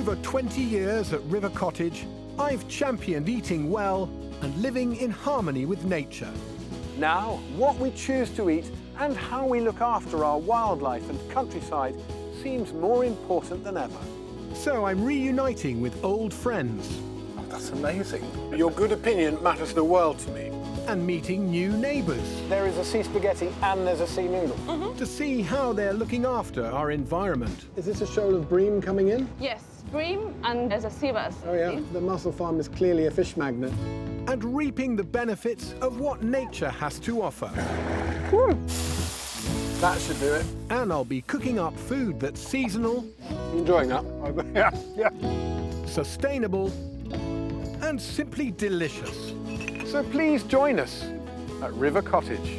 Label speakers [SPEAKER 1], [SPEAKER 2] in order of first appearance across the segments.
[SPEAKER 1] over 20 years at River Cottage, I've championed eating well and living in harmony with nature. Now, what we choose to eat and how we look after our wildlife and countryside seems more important than ever. So I'm reuniting with old friends.
[SPEAKER 2] Oh, that's amazing. Your good opinion matters the world to me.
[SPEAKER 1] And meeting new neighbours.
[SPEAKER 2] There is a sea spaghetti and there's a sea noodle.
[SPEAKER 1] To see how they're looking after our environment.
[SPEAKER 2] Is this a shoal of bream coming in?
[SPEAKER 3] Yes, bream and there's a sea bass.
[SPEAKER 2] Oh yeah, the mussel farm is clearly a fish magnet.
[SPEAKER 1] And reaping the benefits of what nature has to offer.
[SPEAKER 2] That should do it.
[SPEAKER 1] And I'll be cooking up food that's seasonal,
[SPEAKER 2] Enjoying that? Yeah.
[SPEAKER 1] sustainable, and simply delicious.
[SPEAKER 2] So please join us at River Cottage.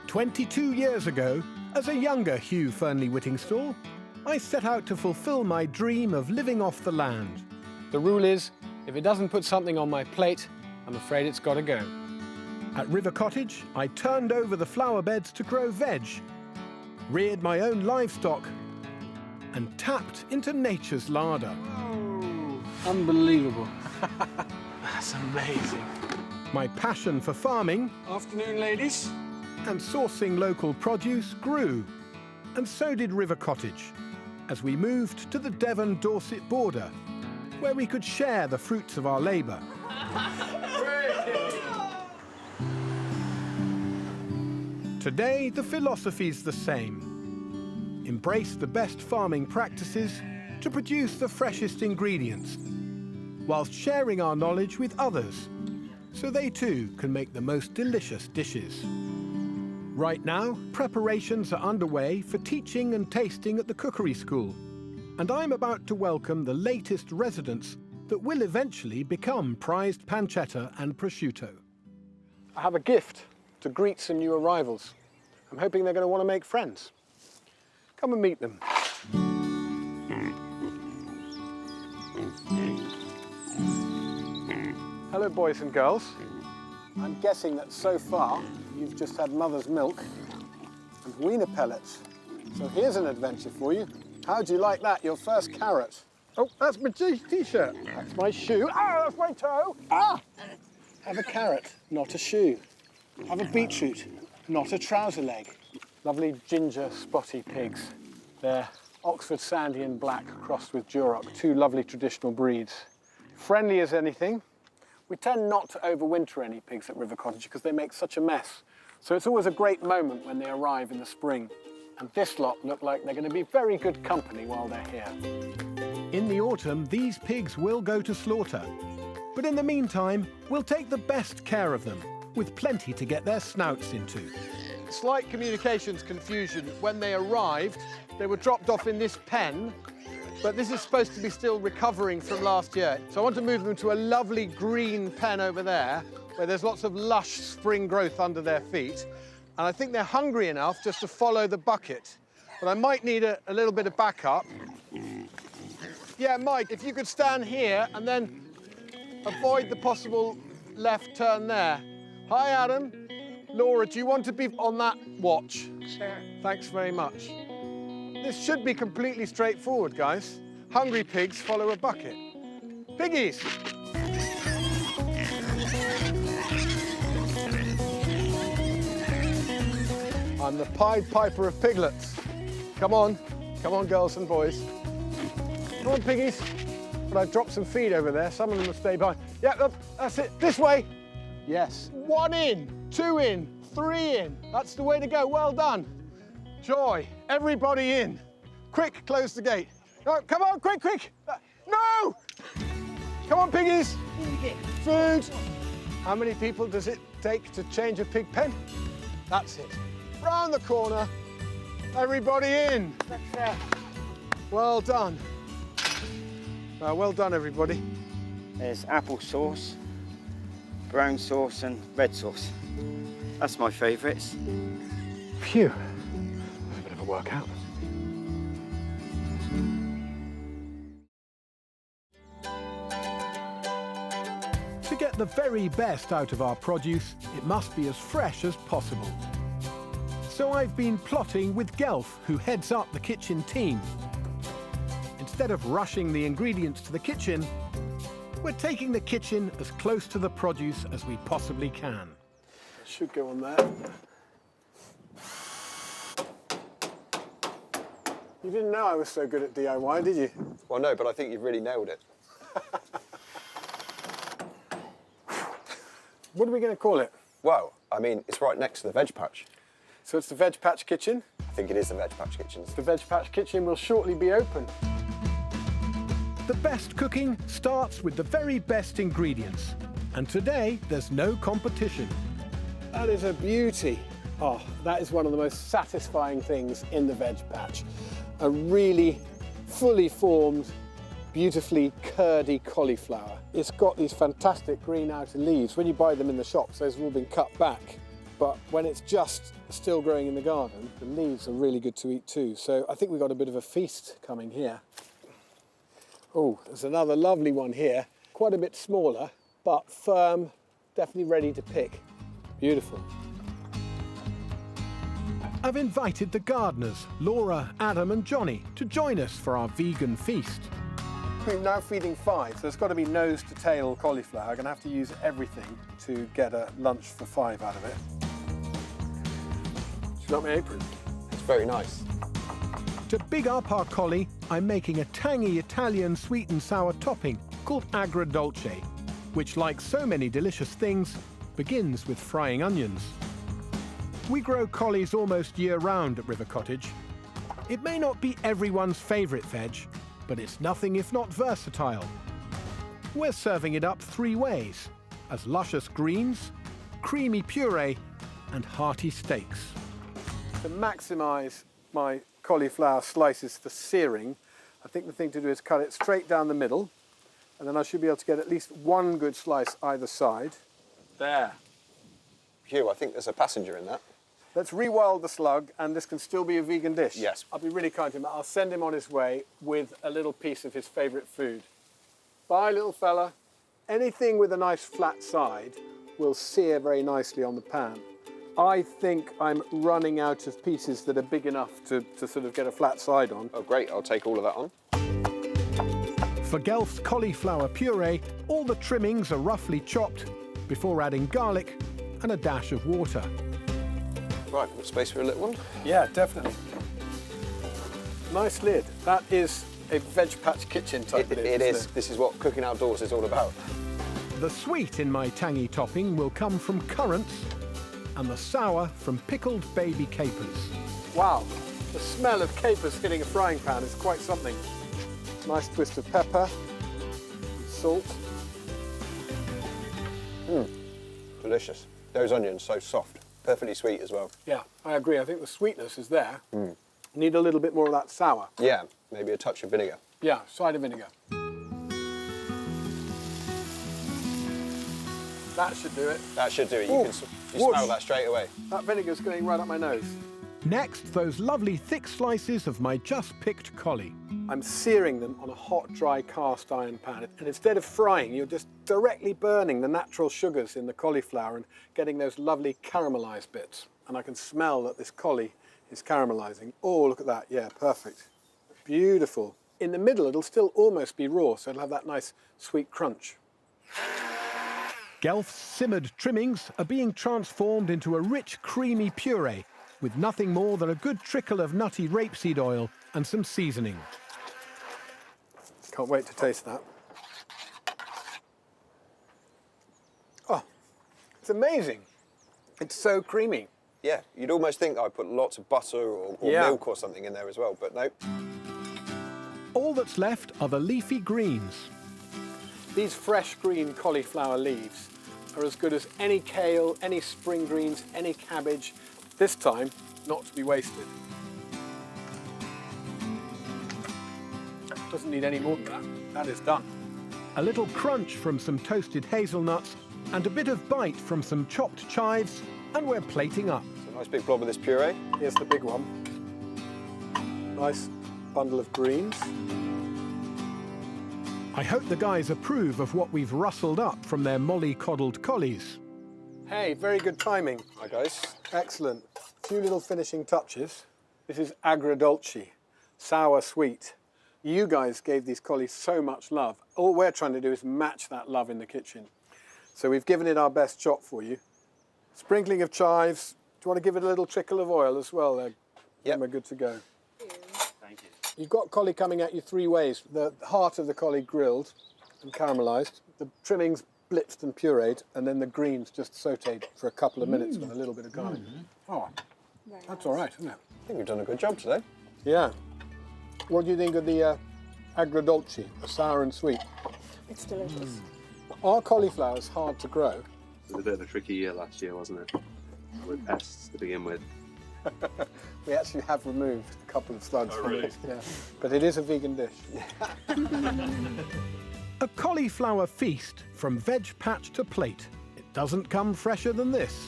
[SPEAKER 1] "22 years ago, as a younger Hugh Fearnley-Whittingstall, I set out to fulfill my dream of living off the land.
[SPEAKER 2] The rule is, if it doesn't put something on my plate, I'm afraid it's got to go.
[SPEAKER 1] At River Cottage, I turned over the flower beds to grow veg, reared my own livestock, and tapped into nature's larder.
[SPEAKER 2] Oh, unbelievable. That's amazing.
[SPEAKER 1] My passion for farming
[SPEAKER 2] Afternoon, ladies.
[SPEAKER 1] and sourcing local produce grew, and so did River Cottage, as we moved to the Devon-Dorset border, where we could share the fruits of our labour. Today, the philosophy's the same. Embrace the best farming practices to produce the freshest ingredients, whilst sharing our knowledge with others, so they too can make the most delicious dishes. Right now, preparations are underway for teaching and tasting at the cookery school, and I'm about to welcome the latest residents that will eventually become prized pancetta and prosciutto.
[SPEAKER 2] I have a gift to greet some new arrivals. I'm hoping they're going to want to make friends. Come and meet them. Hello, boys and girls. I'm guessing that so far you've just had mother's milk and wiener pellets. So here's an adventure for you. How'd you like that, your first carrot? Oh, that's my t-shirt. That's my shoe. Ah, that's my toe. Ah! Have a carrot, not a shoe. Have a beetroot, not a trouser leg. Lovely ginger spotty pigs. They're Oxford Sandy and Black crossed with Duroc, two lovely traditional breeds. Friendly as anything. We tend not to overwinter any pigs at River Cottage because they make such a mess. So it's always a great moment when they arrive in the spring. And this lot look like they're going to be very good company while they're here.
[SPEAKER 1] In the autumn, these pigs will go to slaughter. But in the meantime, we'll take the best care of them, with plenty to get their snouts into.
[SPEAKER 2] Slight communications confusion. When they arrived, they were dropped off in this pen, but this is supposed to be still recovering from last year. So I want to move them to a lovely green pen over there, where there's lots of lush spring growth under their feet. And I think they're hungry enough just to follow the bucket. But I might need a little bit of backup. Yeah, Mike, if you could stand here and then avoid the possible left turn there. Hi, Adam. Laura, do you want to be on that watch?
[SPEAKER 3] Sure.
[SPEAKER 2] Thanks very much. This should be completely straightforward, guys. Hungry pigs follow a bucket. Piggies! I'm the Pied Piper of piglets. Come on, girls and boys. Come on, piggies. But I've dropped some feed over there. Some of them will stay behind. Yeah, that's it. This way. Yes. 1 in, 2 in, 3 in. That's the way to go. Well done. Joy. Everybody in. Quick, close the gate. No, come on, quick, quick. No! Come on, piggies. Food. How many people does it take to change a pig pen? That's it. Round the corner. Everybody in. Well done. Well done, everybody.
[SPEAKER 4] There's apple sauce, brown sauce and red sauce. That's my favourites.
[SPEAKER 2] Phew. That's a bit of a workout.
[SPEAKER 1] To get the very best out of our produce, it must be as fresh as possible. So I've been plotting with Gelf, who heads up the kitchen team. Instead of rushing the ingredients to the kitchen, we're taking the kitchen as close to the produce as we possibly can.
[SPEAKER 2] Should go on there. You didn't know I was so good at DIY, did you?
[SPEAKER 5] Well, no, but I think you've really nailed it.
[SPEAKER 2] What are we going to call it?
[SPEAKER 5] Well, I mean, it's right next to the veg patch.
[SPEAKER 2] So it's the Veg Patch Kitchen.
[SPEAKER 5] I think it is the veg patch kitchens.
[SPEAKER 2] The Veg Patch Kitchen will shortly be open.
[SPEAKER 1] The best cooking starts with the very best ingredients. And today, there's no competition.
[SPEAKER 2] That is a beauty. Oh, that is one of the most satisfying things in the Veg Patch. A really fully formed, beautifully curdy cauliflower. It's got these fantastic green outer leaves. When you buy them in the shops, those have all been cut back. But when it's just still growing in the garden, the leaves are really good to eat too. So I think we've got a bit of a feast coming here. Oh, there's another lovely one here. Quite a bit smaller, but firm, definitely ready to pick. Beautiful.
[SPEAKER 1] I've invited the gardeners, Laura, Adam and Johnny, to join us for our vegan feast.
[SPEAKER 2] We're now feeding 5, so there's got to be nose to tail cauliflower. I'm going to have to use everything to get a lunch for 5 out of it. Do you like my apron?
[SPEAKER 5] It's very nice.
[SPEAKER 1] To big up our collie, I'm making a tangy Italian sweet and sour topping called agrodolce, which, like so many delicious things, begins with frying onions. We grow collies almost year-round at River Cottage. It may not be everyone's favourite veg, but it's nothing if not versatile. We're serving it up 3 ways, as luscious greens, creamy puree, and hearty steaks.
[SPEAKER 2] To maximise my cauliflower slices for searing, I think the thing to do is cut it straight down the middle, and then I should be able to get at least 1 good slice either side. There.
[SPEAKER 5] Hugh, I think there's a passenger in that.
[SPEAKER 2] Let's rewild the slug, and this can still be a vegan dish.
[SPEAKER 5] Yes.
[SPEAKER 2] I'll be really kind to him. I'll send him on his way with a little piece of his favourite food. Bye, little fella. Anything with a nice flat side will sear very nicely on the pan. I think I'm running out of pieces that are big enough to sort of get a flat side on.
[SPEAKER 5] Oh, great. I'll take all of that on.
[SPEAKER 1] For Gelf's cauliflower puree, all the trimmings are roughly chopped before adding garlic and a dash of water.
[SPEAKER 5] Right, got space for a little one?
[SPEAKER 2] Yeah, definitely. Nice lid. That is a Veg Patch Kitchen type lid.
[SPEAKER 5] It is.
[SPEAKER 2] Isn't it?
[SPEAKER 5] This is what cooking outdoors is all about.
[SPEAKER 1] The sweet in my tangy topping will come from currants and the sour from pickled baby capers.
[SPEAKER 2] Wow, the smell of capers hitting a frying pan is quite something. Nice twist of pepper, salt.
[SPEAKER 5] Delicious. Those onions, so soft. Perfectly sweet as well.
[SPEAKER 2] Yeah, I agree. I think the sweetness is there. Need a little bit more of that sour.
[SPEAKER 5] Yeah, maybe a touch of vinegar.
[SPEAKER 2] Yeah, cider vinegar. That should do it.
[SPEAKER 5] That should do it.
[SPEAKER 2] Ooh,
[SPEAKER 5] You smell that straight away.
[SPEAKER 2] That vinegar's going right up my nose.
[SPEAKER 1] Next, those lovely thick slices of my just-picked collie.
[SPEAKER 2] I'm searing them on a hot, dry cast iron pan. And instead of frying, you're just directly burning the natural sugars in the cauliflower and getting those lovely caramelized bits. And I can smell that this collie is caramelizing. Oh, look at that. Yeah, perfect. Beautiful. In the middle, it'll still almost be raw, so it'll have that nice sweet crunch.
[SPEAKER 1] Gelf's simmered trimmings are being transformed into a rich, creamy puree with nothing more than a good trickle of nutty rapeseed oil and some seasoning.
[SPEAKER 2] Can't wait to taste that. Oh, it's amazing. It's so creamy.
[SPEAKER 5] Yeah, you'd almost think I put lots of butter or milk or something in there as well, but no.
[SPEAKER 1] All that's left are the leafy greens.
[SPEAKER 2] These fresh green cauliflower leaves are as good as any kale, any spring greens, any cabbage. This time, not to be wasted. Doesn't need any more than that. That is done.
[SPEAKER 1] A little crunch from some toasted hazelnuts and a bit of bite from some chopped chives, and we're plating up.
[SPEAKER 5] So a nice big blob of this puree.
[SPEAKER 2] Here's the big one. Nice bundle of greens.
[SPEAKER 1] I hope the guys approve of what we've rustled up from their molly-coddled collies.
[SPEAKER 2] Hey, very good timing.
[SPEAKER 5] Hi, guys.
[SPEAKER 2] Excellent. few little finishing touches. This is agrodolce, sour sweet. You guys gave these collies so much love. All we're trying to do is match that love in the kitchen. So we've given it our best shot for you. Sprinkling of chives. Do you want to give it a little trickle of oil as well there?
[SPEAKER 5] Yep.
[SPEAKER 2] We're good to go.
[SPEAKER 4] Thank you.
[SPEAKER 2] You've got collie coming at you three ways. The heart of the collie grilled and caramelised, the trimmings blitzed and pureed, and then the greens just sautéed for a couple of minutes with a little bit of garlic. Oh, that's all right, isn't it?
[SPEAKER 5] I think we've done a good job today.
[SPEAKER 2] Yeah. What do you think of the agrodolce, the sour and sweet?
[SPEAKER 3] It's delicious.
[SPEAKER 2] Our cauliflower's hard to grow.
[SPEAKER 6] It was a bit of a tricky year last year, wasn't it? With pests to begin with.
[SPEAKER 2] We actually have removed a couple of slugs from
[SPEAKER 6] really?
[SPEAKER 2] it. Yeah. But it is a vegan dish.
[SPEAKER 1] A cauliflower feast from veg patch to plate. It doesn't come fresher than this.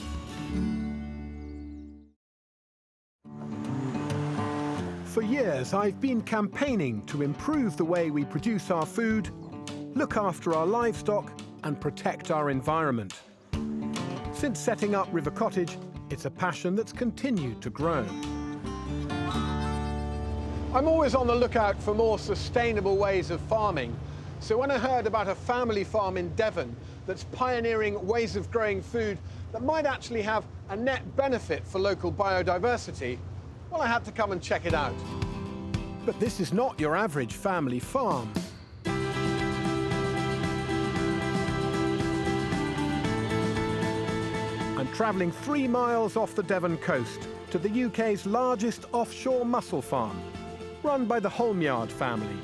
[SPEAKER 1] For years, I've been campaigning to improve the way we produce our food, look after our livestock, and protect our environment. Since setting up River Cottage, it's a passion that's continued to grow.
[SPEAKER 2] I'm always on the lookout for more sustainable ways of farming. So when I heard about a family farm in Devon that's pioneering ways of growing food that might actually have a net benefit for local biodiversity, well, I had to come and check it out.
[SPEAKER 1] But this is not your average family farm. I'm travelling 3 miles off the Devon coast to the UK's largest offshore mussel farm, run by the Holmyard family.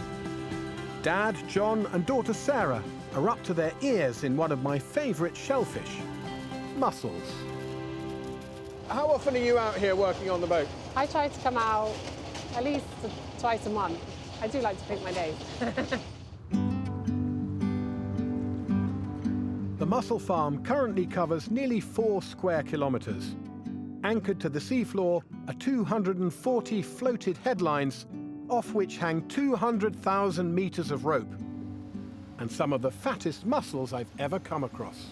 [SPEAKER 1] Dad, John, and daughter Sarah are up to their ears in one of my favourite shellfish, mussels.
[SPEAKER 2] How often are you out here working on the boat?
[SPEAKER 7] I try to come out at least twice a month. I do like to pick my days.
[SPEAKER 1] The mussel farm currently covers nearly 4 square kilometres. Anchored to the seafloor are 240 floated headlines, off which hang 200,000 metres of rope, and some of the fattest mussels I've ever come across.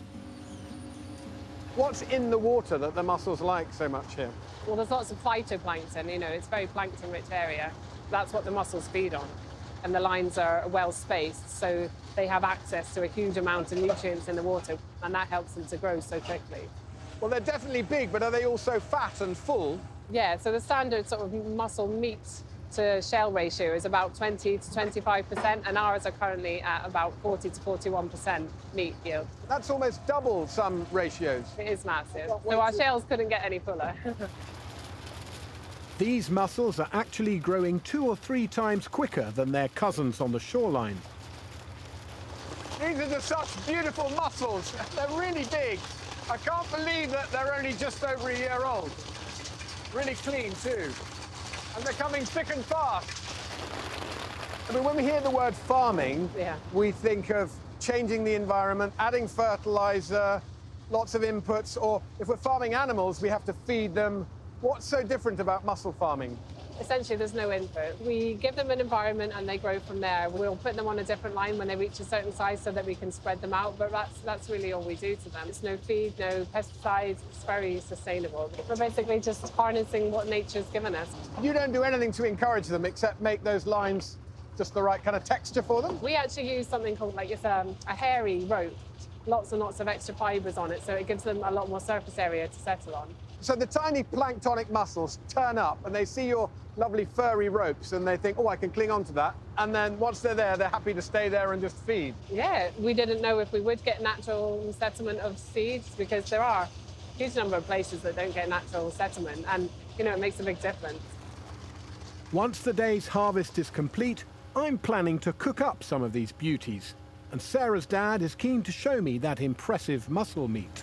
[SPEAKER 2] What's in the water that the mussels like so much here?
[SPEAKER 7] Well, there's lots of phytoplankton, you know, it's a very plankton-rich area. That's what the mussels feed on. And the lines are well spaced, so they have access to a huge amount of nutrients in the water, and that helps them to grow so quickly.
[SPEAKER 2] Well, they're definitely big, but are they also fat and full?
[SPEAKER 7] Yeah, so the standard sort of mussel meat to shell ratio is about 20 to 25%, and ours are currently at about 40 to 41% meat yield.
[SPEAKER 2] That's almost double some ratios.
[SPEAKER 7] It is massive. So our shells couldn't get any fuller.
[SPEAKER 1] These mussels are actually growing 2 or 3 times quicker than their cousins on the shoreline.
[SPEAKER 2] These are just such beautiful mussels. They're really big. I can't believe that they're only just over a year old. Really clean too. And they're coming thick and fast. I mean, when we hear the word farming, we think of changing the environment, adding fertilizer, lots of inputs, or if we're farming animals, we have to feed them. What's so different about mussel farming?
[SPEAKER 7] Essentially, there's no input. We give them an environment and they grow from there. We'll put them on a different line when they reach a certain size so that we can spread them out, but that's really all we do to them. It's no feed, no pesticides, it's very sustainable. We're basically just harnessing what nature's given us.
[SPEAKER 2] You don't do anything to encourage them except make those lines just the right kind of texture for them?
[SPEAKER 7] We actually use something called it's a hairy rope. Lots and lots of extra fibres on it, so it gives them a lot more surface area to settle on.
[SPEAKER 2] So the tiny planktonic mussels turn up and they see your lovely furry ropes and they think, oh, I can cling on to that. And then once they're there, they're happy to stay there and just feed.
[SPEAKER 7] Yeah, we didn't know if we would get natural settlement of seeds because there are a huge number of places that don't get natural settlement and, you know, it makes a big difference.
[SPEAKER 1] Once the day's harvest is complete, I'm planning to cook up some of these beauties. And Sarah's dad is keen to show me that impressive mussel meat.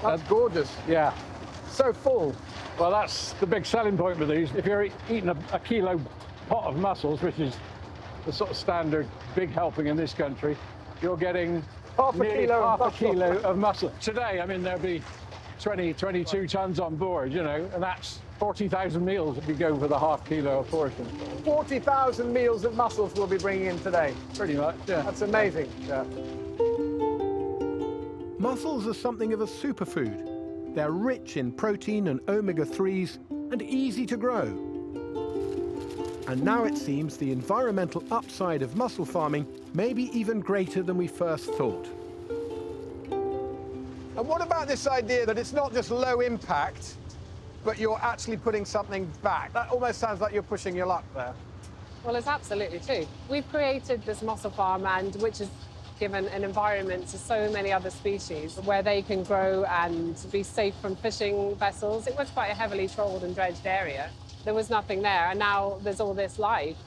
[SPEAKER 2] That's gorgeous.
[SPEAKER 8] Yeah.
[SPEAKER 2] So full.
[SPEAKER 8] Well, that's the big selling point with these. If you're eating a kilo pot of mussels, which is the sort of standard big helping in this country, you're getting
[SPEAKER 2] half a
[SPEAKER 8] kilo of mussel. Today, I mean, there'll be 22 tons on board, you know, and that's 40,000 meals if you go for the half kilo portion.
[SPEAKER 2] 40,000 meals of mussels we'll be bringing in today.
[SPEAKER 8] Pretty much, yeah.
[SPEAKER 2] That's amazing. Yeah.
[SPEAKER 1] Mussels are something of a superfood. They're rich in protein and omega-3s and easy to grow. And now it seems the environmental upside of mussel farming may be even greater than we first thought.
[SPEAKER 2] And what about this idea that it's not just low impact, but you're actually putting something back? That almost sounds like you're pushing your luck there.
[SPEAKER 7] Well, it's absolutely true. We've created this mussel farm, and which has given an environment to so many other species where they can grow and be safe from fishing vessels. It was quite a heavily trawled and dredged area. There was nothing there, and now there's all this life.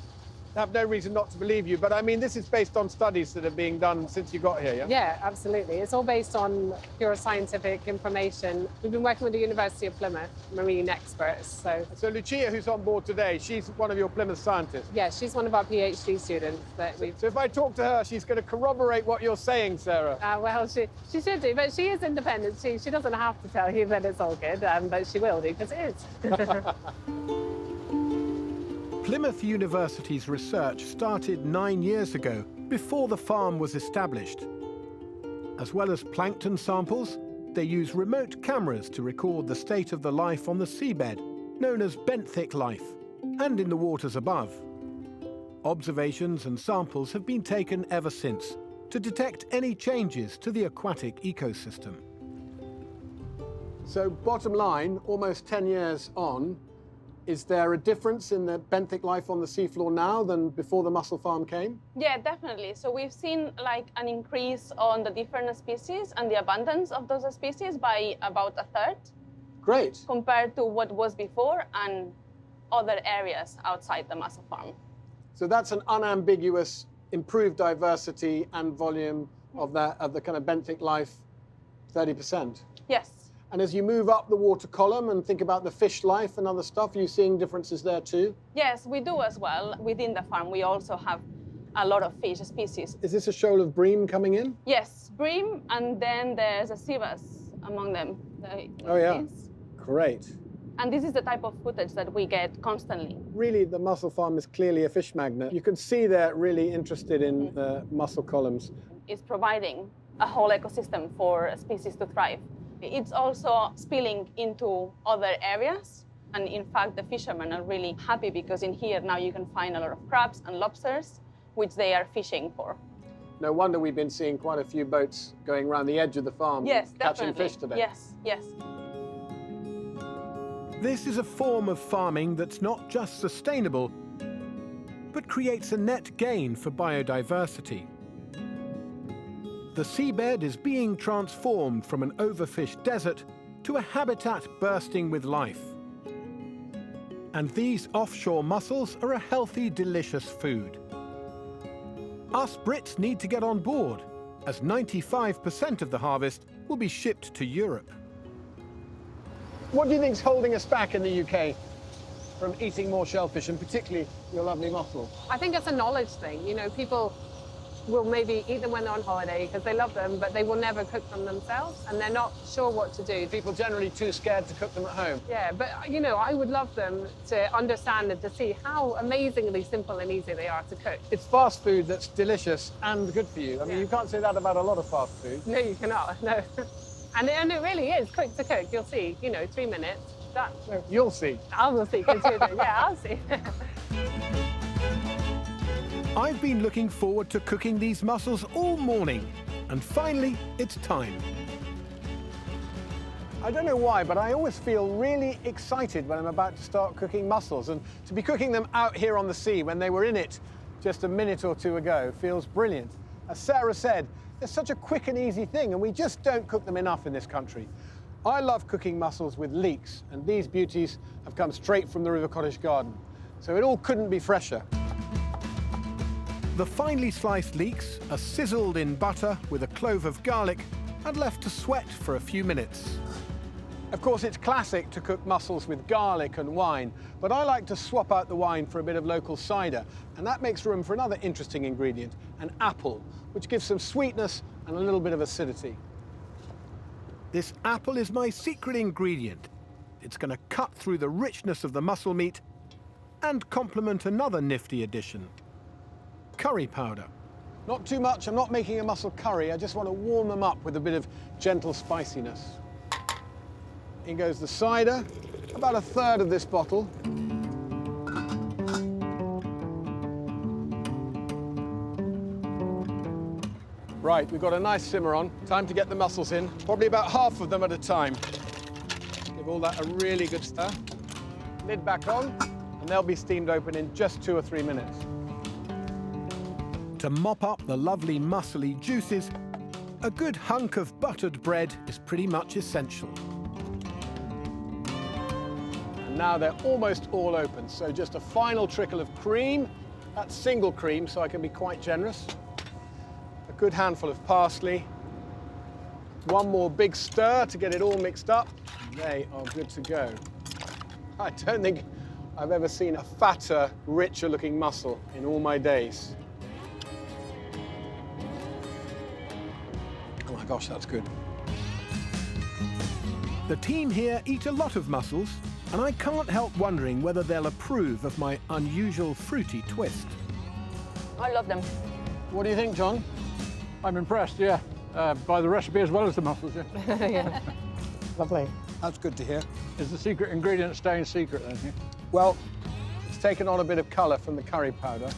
[SPEAKER 2] I have no reason not to believe you, but I mean, this is based on studies that are being done since you got here, yeah?
[SPEAKER 7] Yeah, absolutely. It's all based on pure scientific information. We've been working with the University of Plymouth, marine experts,
[SPEAKER 2] So Lucia, who's on board today, she's one of your Plymouth scientists.
[SPEAKER 7] Yeah, she's one of our PhD students that we've...
[SPEAKER 2] So if I talk to her, she's going to corroborate what you're saying, Sarah.
[SPEAKER 7] Well, she should do, but she is independent. She doesn't have to tell you that it's all good, but she will do, because it is.
[SPEAKER 1] Plymouth University's research started 9 years ago, before the farm was established. As well as plankton samples, they use remote cameras to record the state of the life on the seabed, known as benthic life, and in the waters above. Observations and samples have been taken ever since to detect any changes to the aquatic ecosystem.
[SPEAKER 2] So bottom line, almost 10 years on, is there a difference in the benthic life on the seafloor now than before the mussel farm came?
[SPEAKER 3] Yeah, definitely. So we've seen like an increase on the different species and the abundance of those species by about a third.
[SPEAKER 2] Great.
[SPEAKER 3] Compared to what was before and other areas outside the mussel farm.
[SPEAKER 2] So that's an unambiguous improved diversity and volume of the kind of benthic life, 30%.
[SPEAKER 3] Yes.
[SPEAKER 2] And as you move up the water column and think about the fish life and other stuff, are you seeing differences there too?
[SPEAKER 3] Yes, we do as well. Within the farm, we also have a lot of fish species.
[SPEAKER 2] Is this a shoal of bream coming in?
[SPEAKER 3] Yes, bream, and then there's a sea bass among them.
[SPEAKER 2] Oh yeah, great.
[SPEAKER 3] And this is the type of footage that we get constantly.
[SPEAKER 2] Really, the mussel farm is clearly a fish magnet. You can see they're really interested in the mussel columns.
[SPEAKER 3] It's providing a whole ecosystem for species to thrive. It's also spilling into other areas. And in fact, the fishermen are really happy because in here now you can find a lot of crabs and lobsters, which they are fishing for.
[SPEAKER 2] No wonder we've been seeing quite a few boats going around the edge of the farm catching fish today.
[SPEAKER 3] Yes, yes.
[SPEAKER 1] This is a form of farming that's not just sustainable, but creates a net gain for biodiversity. The seabed is being transformed from an overfished desert to a habitat bursting with life. And these offshore mussels are a healthy, delicious food. Us Brits need to get on board, as 95% of the harvest will be shipped to Europe.
[SPEAKER 2] What do you think's holding us back in the UK from eating more shellfish, and particularly your lovely mussel?
[SPEAKER 7] I think it's a knowledge thing. You know, people will maybe eat them when they're on holiday because they love them, but they will never cook them themselves, and they're not sure what to do.
[SPEAKER 2] People generally too scared to cook them at home.
[SPEAKER 7] Yeah, but, you know, I would love them to understand and to see how amazingly simple and easy they are to cook.
[SPEAKER 2] It's fast food that's delicious and good for you. I mean, you can't say that about a lot of fast food.
[SPEAKER 7] No, you cannot, no. And it really is quick to cook. You'll see, you know, 3 minutes, done.
[SPEAKER 2] No, you'll see.
[SPEAKER 7] I will see, yeah, I'll see.
[SPEAKER 1] I've been looking forward to cooking these mussels all morning, and finally, it's time.
[SPEAKER 2] I don't know why, but I always feel really excited when I'm about to start cooking mussels, and to be cooking them out here on the sea when they were in it just a minute or two ago feels brilliant. As Sarah said, it's such a quick and easy thing, and we just don't cook them enough in this country. I love cooking mussels with leeks, and these beauties have come straight from the River Cottage garden, so it all couldn't be fresher.
[SPEAKER 1] The finely sliced leeks are sizzled in butter with a clove of garlic and left to sweat for a few minutes.
[SPEAKER 2] Of course, it's classic to cook mussels with garlic and wine, but I like to swap out the wine for a bit of local cider, and that makes room for another interesting ingredient, an apple, which gives some sweetness and a little bit of acidity.
[SPEAKER 1] This apple is my secret ingredient. It's going to cut through the richness of the mussel meat and complement another nifty addition: curry powder.
[SPEAKER 2] Not too much. I'm not making a mussel curry. I just want to warm them up with a bit of gentle spiciness. In goes the cider, about a third of this bottle. Right, we've got a nice simmer on. Time to get the mussels in, probably about half of them at a time. Give all that a really good stir. Lid back on, and they'll be steamed open in just 2 or 3 minutes.
[SPEAKER 1] To mop up the lovely mussely juices, a good hunk of buttered bread is pretty much essential.
[SPEAKER 2] And now they're almost all open, so just a final trickle of cream. That's single cream, so I can be quite generous. A good handful of parsley. One more big stir to get it all mixed up. They are good to go. I don't think I've ever seen a fatter, richer looking mussel in all my days. Oh my gosh, that's good.
[SPEAKER 1] The team here eat a lot of mussels, and I can't help wondering whether they'll approve of my unusual fruity twist.
[SPEAKER 3] I love them.
[SPEAKER 2] What do you think, John?
[SPEAKER 8] I'm impressed, yeah, by the recipe as well as the mussels, yeah.
[SPEAKER 7] Yeah.
[SPEAKER 2] Lovely. That's good to hear.
[SPEAKER 8] Is the secret ingredient staying secret then? Yeah?
[SPEAKER 2] Well, it's taken on a bit of colour from the curry powder,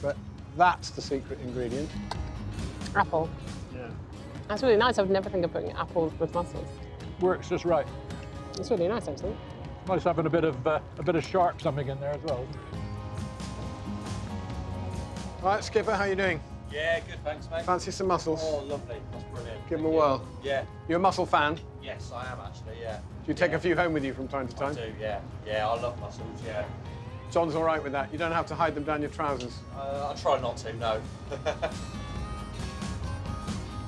[SPEAKER 2] but that's the secret ingredient.
[SPEAKER 7] Apple.
[SPEAKER 8] Yeah.
[SPEAKER 7] That's really nice. I would never think of putting apples with mussels.
[SPEAKER 8] Works just right.
[SPEAKER 7] It's really nice, actually.
[SPEAKER 8] Nice having a bit of sharp something in there as well.
[SPEAKER 2] All right, Skipper, how you doing?
[SPEAKER 9] Yeah, good, thanks, mate.
[SPEAKER 2] Fancy some mussels?
[SPEAKER 9] Oh, lovely. That's brilliant.
[SPEAKER 2] Give them a whirl.
[SPEAKER 9] Yeah.
[SPEAKER 2] You're a mussel fan? Do
[SPEAKER 9] Yes, I am actually, yeah.
[SPEAKER 2] you take a few home with you from time to
[SPEAKER 9] I
[SPEAKER 2] time?
[SPEAKER 9] do, yeah. Yeah, I love mussels, yeah.
[SPEAKER 2] John's all right with that. You don't have to hide them down your trousers.
[SPEAKER 9] I try not to, no.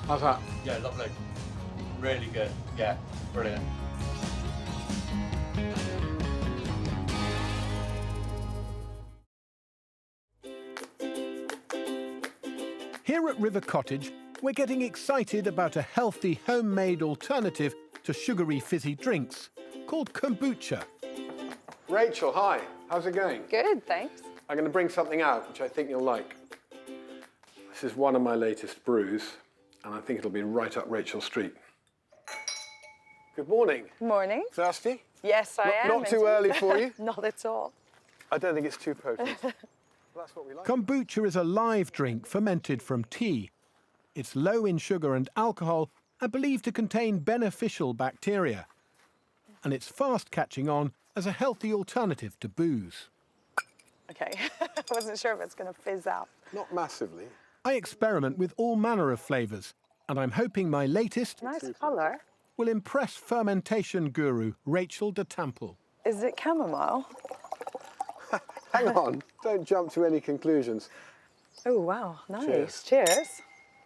[SPEAKER 2] How's that?
[SPEAKER 9] Yeah, lovely. Really good. Yeah, brilliant.
[SPEAKER 1] Here at River Cottage, we're getting excited about a healthy homemade alternative to sugary fizzy drinks called kombucha.
[SPEAKER 2] Rachel, hi. How's it going?
[SPEAKER 10] Good, thanks.
[SPEAKER 2] I'm going to bring something out which I think you'll like. This is one of my latest brews, and I think it'll be right up Rachel's street. Good morning.
[SPEAKER 10] Morning.
[SPEAKER 2] Thirsty?
[SPEAKER 10] Yes, I am.
[SPEAKER 2] Not too early for you?
[SPEAKER 10] Not at all.
[SPEAKER 2] I don't think it's too potent. That's what we like.
[SPEAKER 1] Kombucha is a live drink fermented from tea. It's low in sugar and alcohol and believed to contain beneficial bacteria. And it's fast catching on as a healthy alternative to booze.
[SPEAKER 10] Okay, I wasn't sure if it's going to fizz out.
[SPEAKER 2] Not massively.
[SPEAKER 1] I experiment with all manner of flavours, and I'm hoping my latest
[SPEAKER 10] Nice colour.
[SPEAKER 1] will impress fermentation guru Rachel de Thample.
[SPEAKER 10] Is it chamomile?
[SPEAKER 2] Hang on, don't jump to any conclusions.
[SPEAKER 10] Oh, wow, nice.
[SPEAKER 2] Cheers.
[SPEAKER 10] Cheers.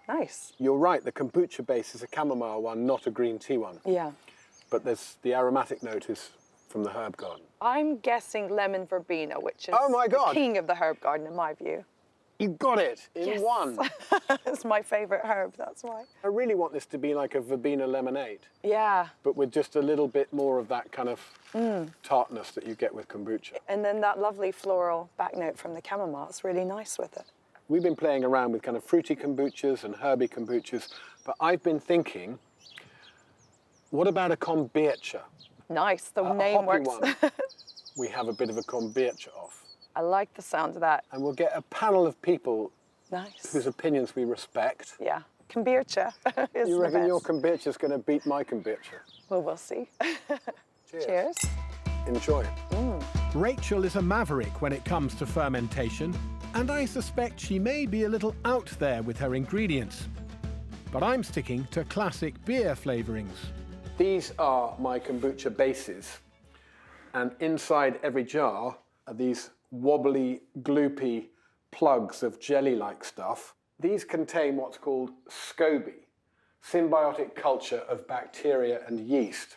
[SPEAKER 10] Nice.
[SPEAKER 2] You're right, the kombucha base is a chamomile one, not a green tea one.
[SPEAKER 10] Yeah.
[SPEAKER 2] But there's the aromatic note is from the herb garden.
[SPEAKER 10] I'm guessing lemon verbena, which is
[SPEAKER 2] Oh my God.
[SPEAKER 10] the king of the herb garden, in my view.
[SPEAKER 2] You got it in
[SPEAKER 10] Yes.
[SPEAKER 2] one.
[SPEAKER 10] It's my favourite herb, that's why.
[SPEAKER 2] I really want this to be like a verbena lemonade,
[SPEAKER 10] Yeah.
[SPEAKER 2] but with just a little bit more of that kind of tartness that you get with kombucha.
[SPEAKER 10] And then that lovely floral back note from the chamomile is really nice with it.
[SPEAKER 2] We've been playing around with kind of fruity kombuchas and herby kombuchas, but I've been thinking, what about a kombucha?
[SPEAKER 10] Nice, the
[SPEAKER 2] A
[SPEAKER 10] name
[SPEAKER 2] hoppy
[SPEAKER 10] works.
[SPEAKER 2] one. We have a bit of a kombucha off.
[SPEAKER 10] I like the sound of that.
[SPEAKER 2] And we'll get a panel of people
[SPEAKER 10] Nice.
[SPEAKER 2] whose opinions we respect.
[SPEAKER 10] Yeah, kombucha is
[SPEAKER 2] You
[SPEAKER 10] the
[SPEAKER 2] reckon your
[SPEAKER 10] best.
[SPEAKER 2] kombucha's going to beat my kombucha?
[SPEAKER 10] Well, we'll see.
[SPEAKER 2] Cheers.
[SPEAKER 10] Cheers.
[SPEAKER 2] Enjoy.
[SPEAKER 1] Rachel is a maverick when it comes to fermentation, and I suspect she may be a little out there with her ingredients. But I'm sticking to classic beer flavourings.
[SPEAKER 2] These are my kombucha bases, and inside every jar are these wobbly, gloopy plugs of jelly-like stuff. These contain what's called SCOBY, symbiotic culture of bacteria and yeast.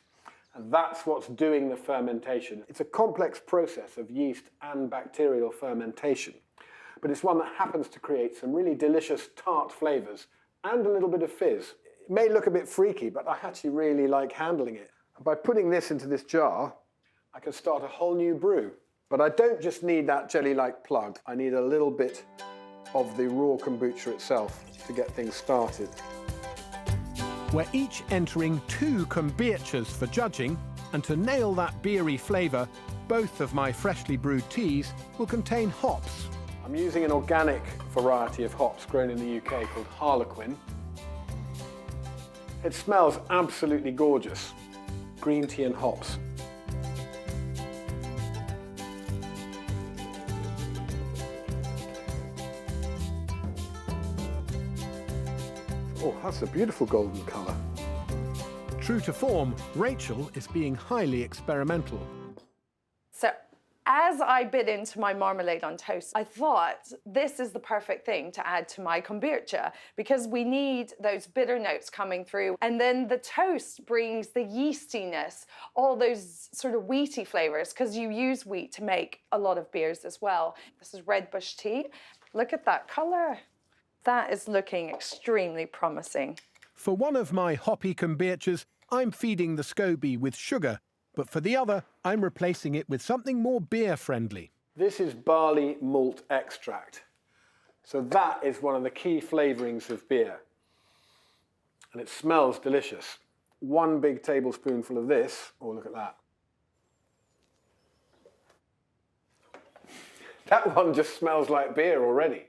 [SPEAKER 2] And that's what's doing the fermentation. It's a complex process of yeast and bacterial fermentation, but it's one that happens to create some really delicious tart flavours and a little bit of fizz. It may look a bit freaky, but I actually really like handling it. And by putting this into this jar, I can start a whole new brew. But I don't just need that jelly-like plug. I need a little bit of the raw kombucha itself to get things started.
[SPEAKER 1] We're each entering 2 kombuchas for judging, And to nail that beery flavour, both of my freshly brewed teas will contain hops.
[SPEAKER 2] I'm using an organic variety of hops grown in the UK called Harlequin. It smells absolutely gorgeous. Green tea and hops. Oh, that's a beautiful golden colour.
[SPEAKER 1] True to form, Rachel is being highly experimental.
[SPEAKER 10] So as I bit into my marmalade on toast, I thought this is the perfect thing to add to my kombucha because we need those bitter notes coming through. And then the toast brings the yeastiness, all those sort of wheaty flavors, because you use wheat to make a lot of beers as well. This is red bush tea. Look at that color. That is looking extremely promising.
[SPEAKER 1] For one of my hoppy kombuchas, I'm feeding the SCOBY with sugar, but for the other, I'm replacing it with something more beer-friendly.
[SPEAKER 2] This is barley malt extract. So that is one of the key flavourings of beer. And it smells delicious. 1 big tablespoonful of this, oh, look at that. That one just smells like beer already.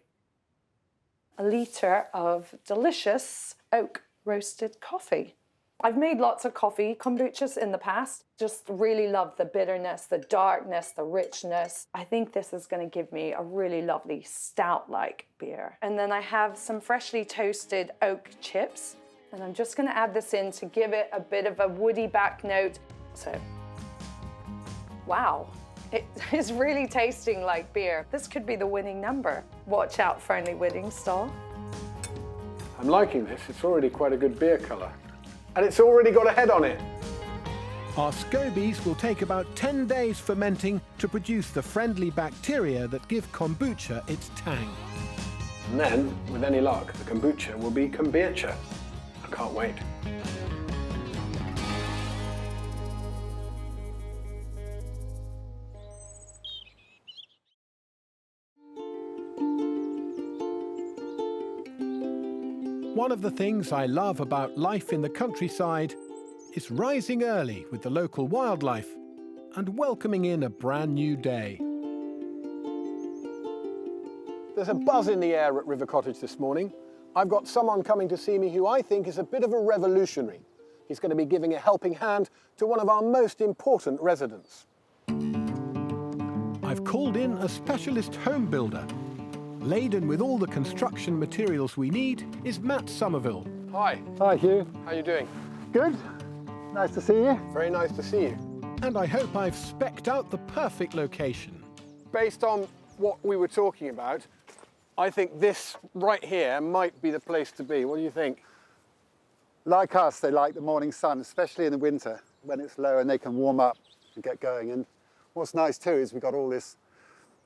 [SPEAKER 10] A litre of delicious oak roasted coffee. I've made lots of coffee kombuchas in the past. Just really love the bitterness, the darkness, the richness. I think this is going to give me a really lovely stout-like beer. And then I have some freshly toasted oak chips. And I'm just going to add this in to give it a bit of a woody back note. So, wow. It is really tasting like beer. This could be the winning number. Watch out, Fearnley-Whittingstall.
[SPEAKER 2] I'm liking this. It's already quite a good beer colour. And it's already got a head on it.
[SPEAKER 1] Our SCOBYs will take about 10 days fermenting to produce the friendly bacteria that give kombucha its tang.
[SPEAKER 2] And then, with any luck, the kombucha will be kombucha. I can't wait.
[SPEAKER 1] One of the things I love about life in the countryside is rising early with the local wildlife and welcoming in a brand new day.
[SPEAKER 2] There's a buzz in the air at River Cottage this morning. I've got someone coming to see me who I think is a bit of a revolutionary. He's going to be giving a helping hand to one of our most important residents.
[SPEAKER 1] I've called in a specialist home builder. Laden with all the construction materials we need is Matt Somerville.
[SPEAKER 2] Hi.
[SPEAKER 11] Hi, Hugh.
[SPEAKER 2] How are you doing?
[SPEAKER 11] Good. Nice to see you.
[SPEAKER 2] Very nice to see you.
[SPEAKER 1] And I hope I've specced out the perfect location.
[SPEAKER 2] Based on what we were talking about, I think this right here might be the place to be. What do you think?
[SPEAKER 11] Like us, they like the morning sun, especially in the winter when it's low and they can warm up and get going. And what's nice too is we've got all this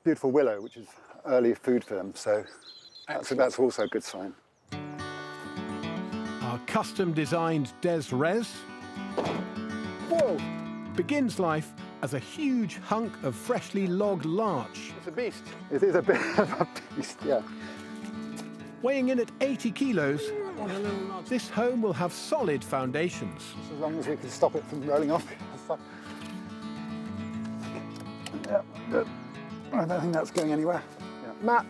[SPEAKER 11] beautiful willow, which is early food for them, so that's also a good sign.
[SPEAKER 1] Our custom-designed Des Res begins life as a huge hunk of freshly logged larch.
[SPEAKER 2] It's a beast.
[SPEAKER 11] It is a bit of a beast, yeah.
[SPEAKER 1] Weighing in at 80 kilos, this home will have solid foundations.
[SPEAKER 11] As long as we can stop it from rolling off. Yeah, good. I don't think that's going anywhere.
[SPEAKER 2] Matt,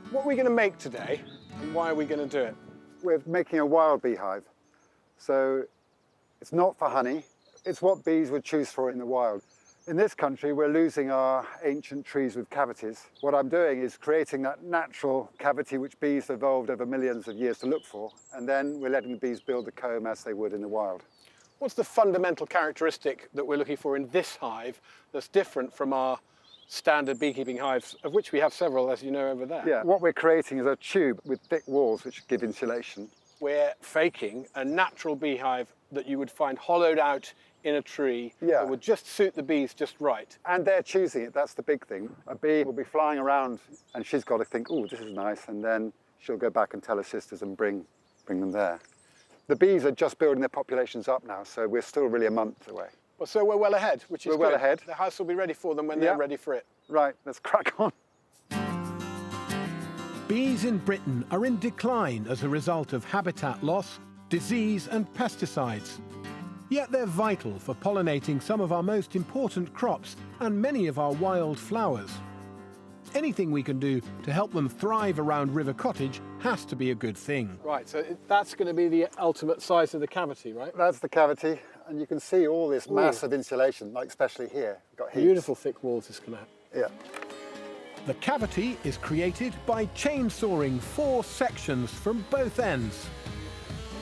[SPEAKER 2] what are we going to make today and why are we going to do it?
[SPEAKER 11] We're making a wild beehive. So it's not for honey, it's what bees would choose for in the wild. In this country, we're losing our ancient trees with cavities. What I'm doing is creating that natural cavity which bees evolved over millions of years to look for, and then we're letting the bees build the comb as they would in the wild.
[SPEAKER 2] What's the fundamental characteristic that we're looking for in this hive that's different from our standard beekeeping hives, of which we have several, as you know, over there?
[SPEAKER 11] Yeah, what we're creating is a tube with thick walls which give insulation.
[SPEAKER 2] We're faking a natural beehive that you would find hollowed out in a tree that would just suit the bees just right.
[SPEAKER 11] And they're choosing it, that's the big thing. A bee will be flying around and she's got to think, oh, this is nice, and then she'll go back and tell her sisters and bring them there. The bees are just building their populations up now, so we're still really a month away.
[SPEAKER 2] Well, so we're well ahead, which is good.
[SPEAKER 11] We're well ahead.
[SPEAKER 2] The house will be ready for them when they're ready for it.
[SPEAKER 11] Right, let's crack on.
[SPEAKER 1] Bees in Britain are in decline as a result of habitat loss, disease and pesticides. Yet they're vital for pollinating some of our most important crops and many of our wild flowers. Anything we can do to help them thrive around River Cottage has to be a good thing.
[SPEAKER 2] Right, so that's going to be the ultimate size of the cavity, right?
[SPEAKER 11] That's the cavity, and you can see all this massive insulation, like especially here. We've got heaps.
[SPEAKER 2] Beautiful thick walls it's going to have.
[SPEAKER 11] Yeah.
[SPEAKER 1] The cavity is created by chainsawing 4 sections from both ends.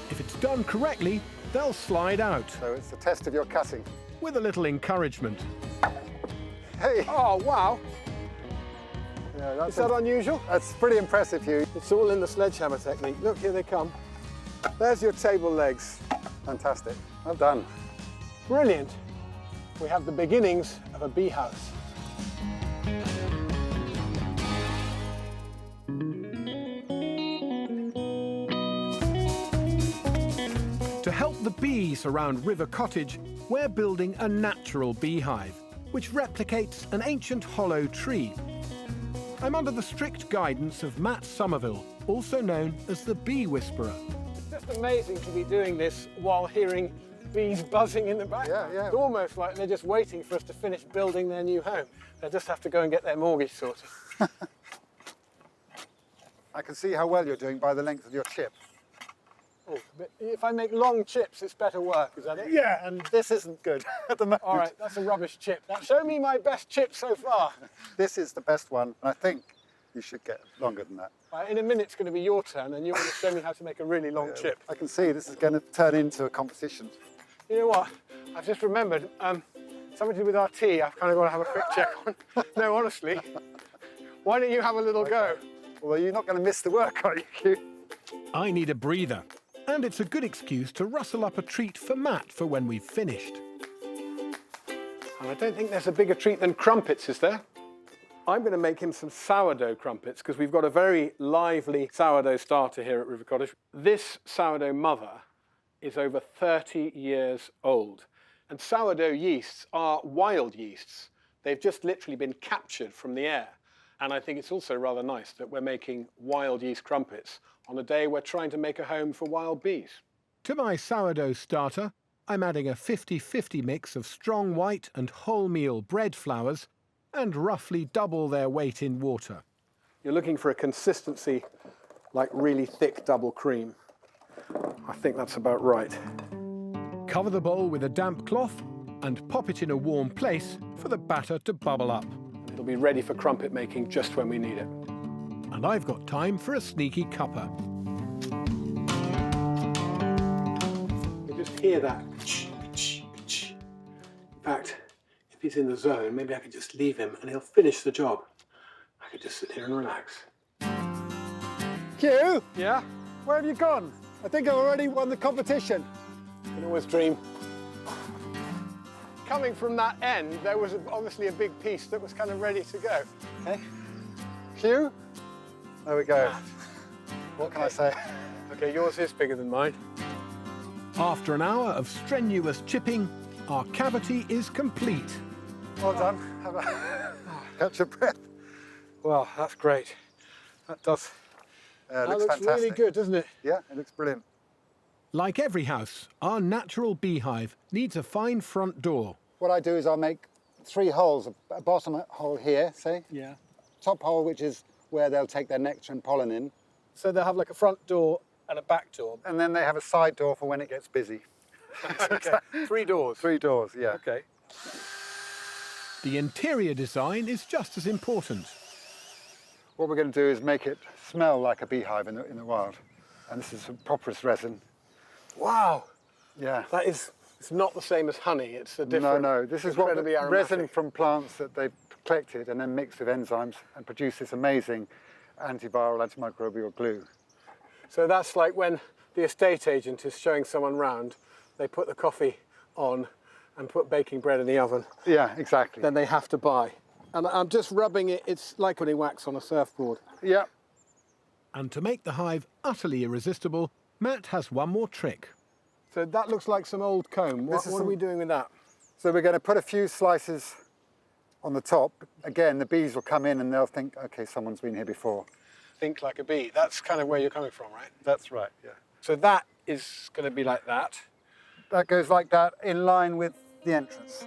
[SPEAKER 1] If it's done correctly, they'll slide out.
[SPEAKER 11] So it's the test of your cutting.
[SPEAKER 1] With a little encouragement.
[SPEAKER 11] Hey!
[SPEAKER 2] Oh, wow!
[SPEAKER 11] Yeah,
[SPEAKER 2] Is that unusual?
[SPEAKER 11] That's pretty impressive, Hugh.
[SPEAKER 2] It's all in the sledgehammer technique. Look, here they come. There's your table legs.
[SPEAKER 11] Fantastic. Well done.
[SPEAKER 2] Brilliant. We have the beginnings of a bee house.
[SPEAKER 1] To help the bees around River Cottage, we're building a natural beehive, which replicates an ancient hollow tree. I'm under the strict guidance of Matt Somerville, also known as the Bee Whisperer.
[SPEAKER 2] It's just amazing to be doing this while hearing bees buzzing in the background.
[SPEAKER 11] Yeah.
[SPEAKER 2] It's almost like they're just waiting for us to finish building their new home. They just have to go and get their mortgage sorted.
[SPEAKER 11] I can see how well you're doing by the length of your chip.
[SPEAKER 2] Oh, but if I make long chips, it's better work, is that it?
[SPEAKER 11] Yeah, and this isn't good at the moment.
[SPEAKER 2] All right, that's a rubbish chip. Now, show me my best chip so far.
[SPEAKER 11] This is the best one, and I think you should get longer than that.
[SPEAKER 2] In a minute, it's going to be your turn, and you're going to show me how to make a really long chip.
[SPEAKER 11] I can see this is going to turn into a competition.
[SPEAKER 2] You know what? I've just remembered, something to do with our tea, I've kind of got to have a quick check on. No, honestly. Why don't you have a little go?
[SPEAKER 11] Well, you're not going to miss the work, are you, Hugh?
[SPEAKER 1] I need a breather, and it's a good excuse to rustle up a treat for Matt for when we've finished.
[SPEAKER 2] And I don't think there's a bigger treat than crumpets, is there? I'm going to make him some sourdough crumpets because we've got a very lively sourdough starter here at River Cottage. This sourdough mother is over 30 years old. And sourdough yeasts are wild yeasts. They've just literally been captured from the air. And I think it's also rather nice that we're making wild yeast crumpets on a day we're trying to make a home for wild bees.
[SPEAKER 1] To my sourdough starter, I'm adding a 50-50 mix of strong white and wholemeal bread flours and roughly double their weight in water.
[SPEAKER 2] You're looking for a consistency like really thick double cream. I think that's about right.
[SPEAKER 1] Cover the bowl with a damp cloth and pop it in a warm place for the batter to bubble up.
[SPEAKER 2] It'll be ready for crumpet making just when we need it.
[SPEAKER 1] And I've got time for a sneaky cuppa.
[SPEAKER 2] You just hear that. In fact, if he's in the zone, maybe I could just leave him and he'll finish the job. I could just sit here and relax.
[SPEAKER 11] Hugh?
[SPEAKER 2] Yeah?
[SPEAKER 11] Where have you gone? I think I've already won the competition.
[SPEAKER 2] You can always dream. Coming from that end, there was obviously a big piece that was kind of ready to go.
[SPEAKER 11] Okay. Hugh? There we go. What can I say?
[SPEAKER 2] Okay, yours is bigger than mine.
[SPEAKER 1] After an hour of strenuous chipping, our cavity is complete.
[SPEAKER 11] Well done. Have a catch your breath.
[SPEAKER 2] Well, that's great. That does.
[SPEAKER 11] That
[SPEAKER 2] looks
[SPEAKER 11] fantastic.
[SPEAKER 2] really good, doesn't it?
[SPEAKER 11] Yeah, it looks brilliant.
[SPEAKER 1] Like every house, our natural beehive needs a fine front door.
[SPEAKER 11] What I do is I'll make 3 holes, a bottom hole here, see?
[SPEAKER 2] Yeah.
[SPEAKER 11] Top hole, which is where they'll take their nectar and pollen in.
[SPEAKER 2] So they'll have like a front door and a back door.
[SPEAKER 11] And then they have a side door for when it gets busy.
[SPEAKER 2] Okay. 3 doors.
[SPEAKER 11] 3 doors, yeah.
[SPEAKER 2] Okay.
[SPEAKER 1] The interior design is just as important.
[SPEAKER 11] What we're going to do is make it smell like a beehive in the wild. And this is some Popperus resin.
[SPEAKER 2] Wow.
[SPEAKER 11] Yeah.
[SPEAKER 2] That is, it's not the same as honey. It's a different.
[SPEAKER 11] No. This is what
[SPEAKER 2] incredibly
[SPEAKER 11] resin
[SPEAKER 2] aromatic.
[SPEAKER 11] from plants that they've collected and then mixed with enzymes and produce this amazing antiviral, antimicrobial glue.
[SPEAKER 2] So that's like when the estate agent is showing someone round, they put the coffee on and put baking bread in the oven.
[SPEAKER 11] Yeah, exactly.
[SPEAKER 2] Then they have to buy. And I'm just rubbing it, it's like putting wax on a surfboard.
[SPEAKER 11] Yeah.
[SPEAKER 1] And to make the hive utterly irresistible, Matt has one more trick.
[SPEAKER 2] So that looks like some old comb. What are we doing with that?
[SPEAKER 11] So we're going to put a few slices on the top. Again, the bees will come in and they'll think, okay, someone's been here before.
[SPEAKER 2] Think like a bee. That's kind of where you're coming from, right?
[SPEAKER 11] That's right, yeah.
[SPEAKER 2] So that is going to be like that.
[SPEAKER 11] that goes like that in line with the entrance.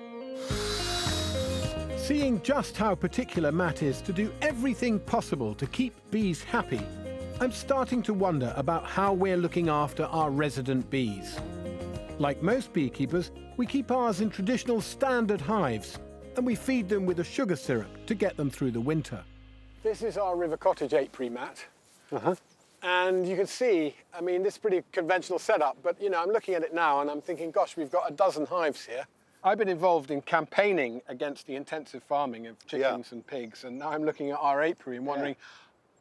[SPEAKER 1] Seeing just how particular Matt is to do everything possible to keep bees happy, I'm starting to wonder about how we're looking after our resident bees. Like most beekeepers, we keep ours in traditional standard hives, and we feed them with a sugar syrup to get them through the winter.
[SPEAKER 2] This is our River Cottage apiary, Matt. And you can see, I mean, this is a pretty conventional setup, but you know, I'm looking at it now and I'm thinking, gosh, we've got a dozen hives here. I've been involved in campaigning against the intensive farming of chickens and pigs, and now I'm looking at our apiary and wondering,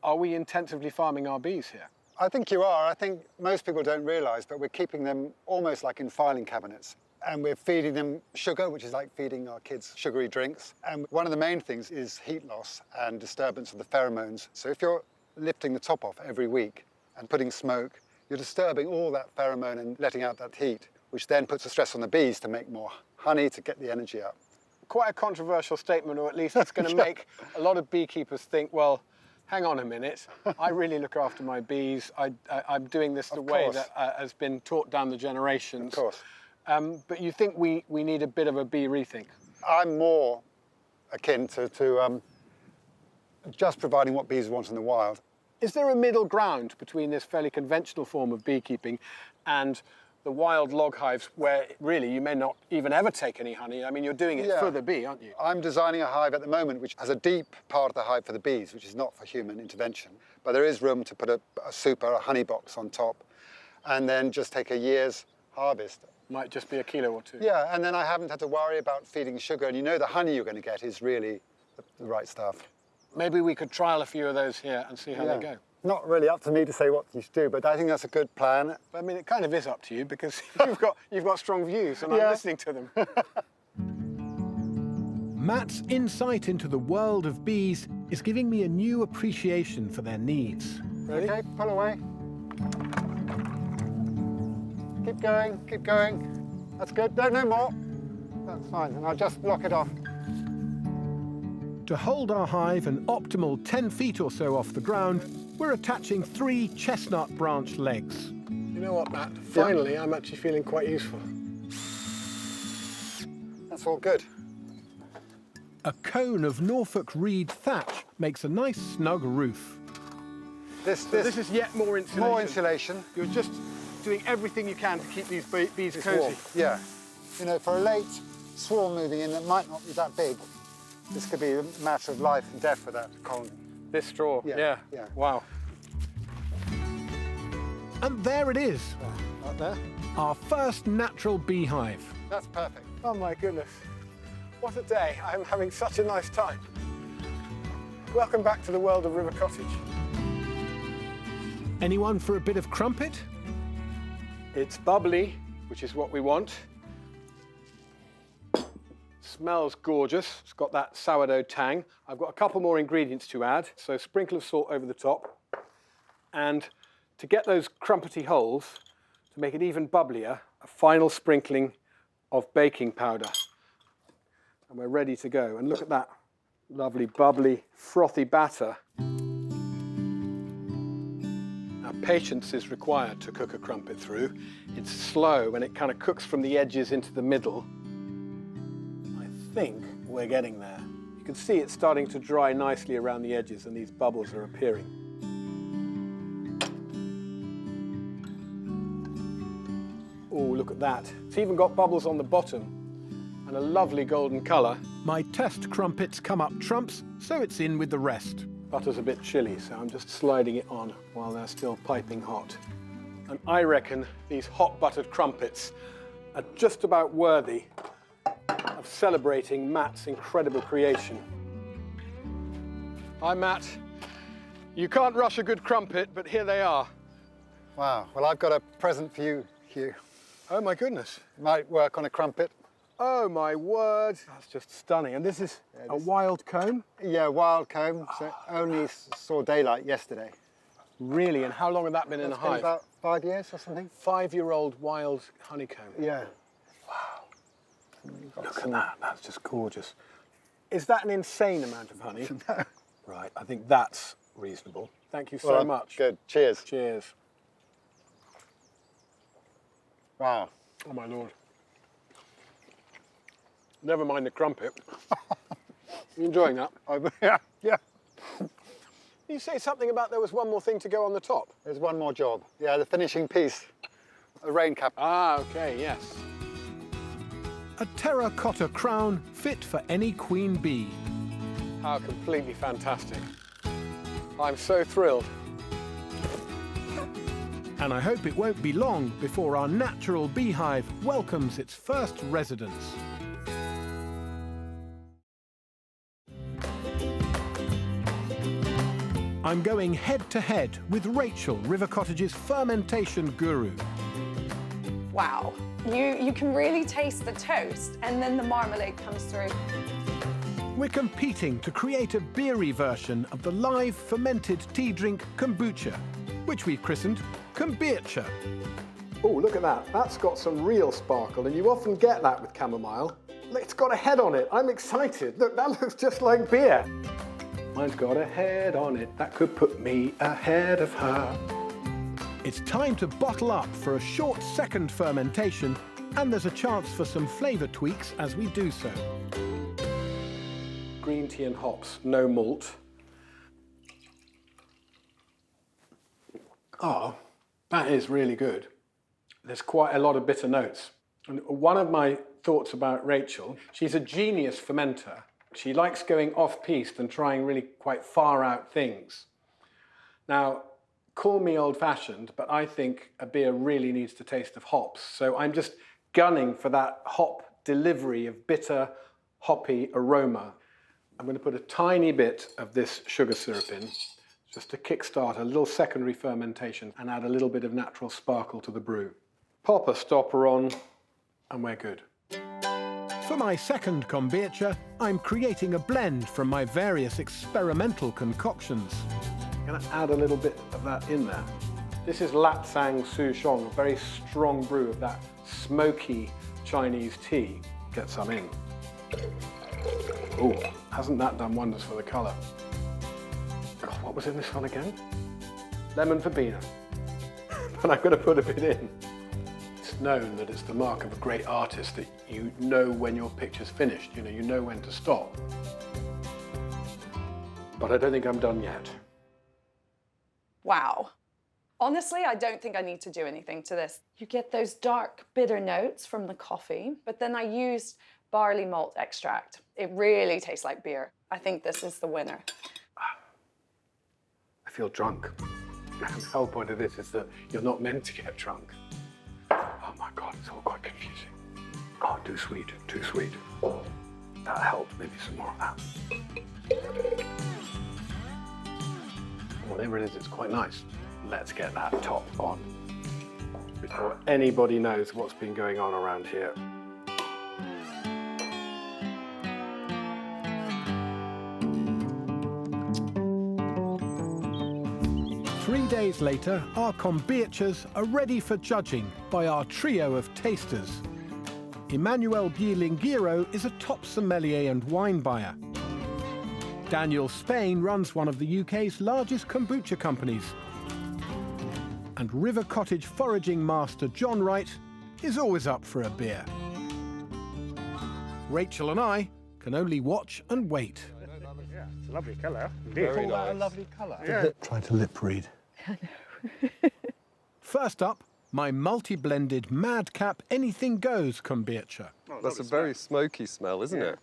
[SPEAKER 2] are we intensively farming our bees here?
[SPEAKER 11] I think you are. I think most people don't realise, but we're keeping them almost like in filing cabinets. And we're feeding them sugar, which is like feeding our kids sugary drinks. And one of the main things is heat loss and disturbance of the pheromones. So if you're lifting the top off every week and putting smoke, you're disturbing all that pheromone and letting out that heat, which then puts a stress on the bees to make more honey to get the energy up.
[SPEAKER 2] Quite a controversial statement, or at least it's going to make a lot of beekeepers think, well, hang on a minute, I really look after my bees. I'm doing this the way that has been taught down the generations.
[SPEAKER 11] Of course.
[SPEAKER 2] But you think we need a bit of a bee rethink?
[SPEAKER 11] I'm more akin to just providing what bees want in the wild.
[SPEAKER 2] Is there a middle ground between this fairly conventional form of beekeeping and the wild log hives where really you may not even ever take any honey? I mean, you're doing it for the bee, aren't you?
[SPEAKER 11] I'm designing a hive at the moment which has a deep part of the hive for the bees, which is not for human intervention. But there is room to put a super honey box on top and then just take a year's harvest.
[SPEAKER 2] Might just be a kilo or two.
[SPEAKER 11] Yeah, and then I haven't had to worry about feeding sugar, and you know the honey you're going to get is really the right stuff.
[SPEAKER 2] Maybe we could trial a few of those here and see how they go.
[SPEAKER 11] Not really up to me to say what you should do, but I think that's a good plan.
[SPEAKER 2] I mean, it kind of is up to you because you've got strong views and I'm listening to them.
[SPEAKER 1] Matt's insight into the world of bees is giving me a new appreciation for their needs.
[SPEAKER 11] Ready? Okay, pull away. Keep going, keep going. That's good. No more. That's fine, and I'll just block it off.
[SPEAKER 1] To hold our hive an optimal 10 feet or so off the ground, we're attaching 3 chestnut branch legs.
[SPEAKER 2] You know what, Matt? Finally, I'm actually feeling quite useful.
[SPEAKER 11] That's all good.
[SPEAKER 1] A cone of Norfolk reed thatch makes a nice snug roof.
[SPEAKER 2] This is yet more insulation.
[SPEAKER 11] More insulation.
[SPEAKER 2] You're just doing everything you can to keep these bees cosy.
[SPEAKER 11] Warm. Yeah. You know, for a late swarm moving in that might not be that big, this could be a matter of life and death for that colony.
[SPEAKER 2] This straw, yeah. Wow.
[SPEAKER 1] And there it is.
[SPEAKER 2] Right there.
[SPEAKER 1] Our first natural beehive.
[SPEAKER 11] That's perfect.
[SPEAKER 2] Oh my goodness. What a day. I'm having such a nice time. Welcome back to the world of River Cottage.
[SPEAKER 1] Anyone for a bit of crumpet?
[SPEAKER 2] It's bubbly, which is what we want. Smells gorgeous. It's got that sourdough tang. I've got a couple more ingredients to add. So a sprinkle of salt over the top. And to get those crumpety holes, to make it even bubblier, a final sprinkling of baking powder. And we're ready to go. And look at that lovely, bubbly, frothy batter. Now, patience is required to cook a crumpet through. It's slow and it kind of cooks from the edges into the middle. I think we're getting there. You can see it's starting to dry nicely around the edges and these bubbles are appearing. Oh, look at that. It's even got bubbles on the bottom and a lovely golden colour.
[SPEAKER 1] My test crumpets come up trumps, so it's in with the rest.
[SPEAKER 2] Butter's a bit chilly, so I'm just sliding it on while they're still piping hot. And I reckon these hot buttered crumpets are just about worthy of celebrating Matt's incredible creation. Hi, Matt. You can't rush a good crumpet, but here they are.
[SPEAKER 11] Wow. Well, I've got a present for you, Hugh.
[SPEAKER 2] Oh, my goodness.
[SPEAKER 11] Might work on a crumpet.
[SPEAKER 2] Oh, my word. That's just stunning. And this is a wild comb?
[SPEAKER 11] Yeah, wild comb. So only saw daylight yesterday.
[SPEAKER 2] Really? And how long had that been in a hive?
[SPEAKER 11] About 5 years or something.
[SPEAKER 2] 5-year-old wild honeycomb.
[SPEAKER 11] Yeah.
[SPEAKER 2] Wow. Look at that. That's just gorgeous. Is that an insane amount of honey?
[SPEAKER 11] No.
[SPEAKER 2] Right. I think that's reasonable. Thank you so much.
[SPEAKER 11] Good. Cheers.
[SPEAKER 2] Cheers.
[SPEAKER 11] Wow.
[SPEAKER 2] Oh my Lord. Never mind the crumpet. You enjoying that?
[SPEAKER 11] Yeah, yeah.
[SPEAKER 2] You say something about there was one more thing to go on the top?
[SPEAKER 11] There's one more job. Yeah, the finishing piece. A rain cap.
[SPEAKER 2] Ah, okay, yes.
[SPEAKER 1] A terracotta crown fit for any queen bee.
[SPEAKER 2] How completely fantastic. I'm so thrilled.
[SPEAKER 1] And I hope it won't be long before our natural beehive welcomes its first residents. I'm going head-to-head with Rachel, River Cottage's fermentation guru.
[SPEAKER 10] Wow. You can really taste the toast, and then the marmalade comes through.
[SPEAKER 1] We're competing to create a beery version of the live fermented tea drink kombucha, which we've christened Kombucha.
[SPEAKER 2] Oh, look at that. That's got some real sparkle, and you often get that with chamomile. It's got a head on it. I'm excited. Look, that looks just like beer. Mine's got a head on it. That could put me ahead of her.
[SPEAKER 1] It's time to bottle up for a short second fermentation, and there's a chance for some flavour tweaks as we do so.
[SPEAKER 2] Green tea and hops, no malt. Oh, that is really good. There's quite a lot of bitter notes. And one of my thoughts about Rachel, she's a genius fermenter. She likes going off-piste and trying really quite far-out things. Now, call me old-fashioned, but I think a beer really needs to taste of hops. So I'm just gunning for that hop delivery of bitter, hoppy aroma. I'm going to put a tiny bit of this sugar syrup in, just to kickstart a little secondary fermentation and add a little bit of natural sparkle to the brew. Pop a stopper on, and we're good.
[SPEAKER 1] For my second kombucha, I'm creating a blend from my various experimental concoctions.
[SPEAKER 2] I'm going to add a little bit of that in there. This is Lapsang Souchong, a very strong brew of that smoky Chinese tea. Get some in. Oh, hasn't that done wonders for the colour? God, what was in this one again? Lemon verbena. But I'm going to put a bit in. It's known that it's the mark of a great artist that you know when your picture's finished. You know when to stop. But I don't think I'm done yet.
[SPEAKER 10] Wow. Honestly, I don't think I need to do anything to this. You get those dark, bitter notes from the coffee, but then I used barley malt extract. It really tastes like beer. I think this is the winner.
[SPEAKER 2] I feel drunk. The whole point of this is that you're not meant to get drunk. Oh my God, it's all quite confusing. Oh, too sweet, too sweet. That helped, maybe some more of that. Whatever it is, it's quite nice. Let's get that top on before anybody knows what's been going on around here.
[SPEAKER 1] Three days later, our kombuchas are ready for judging by our trio of tasters. Emmanuel Bielingiro is a top sommelier and wine buyer. Daniel Spain runs one of the UK's largest kombucha companies. And River Cottage foraging master John Wright is always up for a beer. Rachel and I can only watch and wait.
[SPEAKER 12] Yeah, it's a lovely colour.
[SPEAKER 5] Very nice.
[SPEAKER 12] A lovely colour.
[SPEAKER 5] Yeah.
[SPEAKER 1] Try to lip read. First up, my multi-blended madcap anything goes kombucha.
[SPEAKER 5] That's a very smoky smell, isn't it?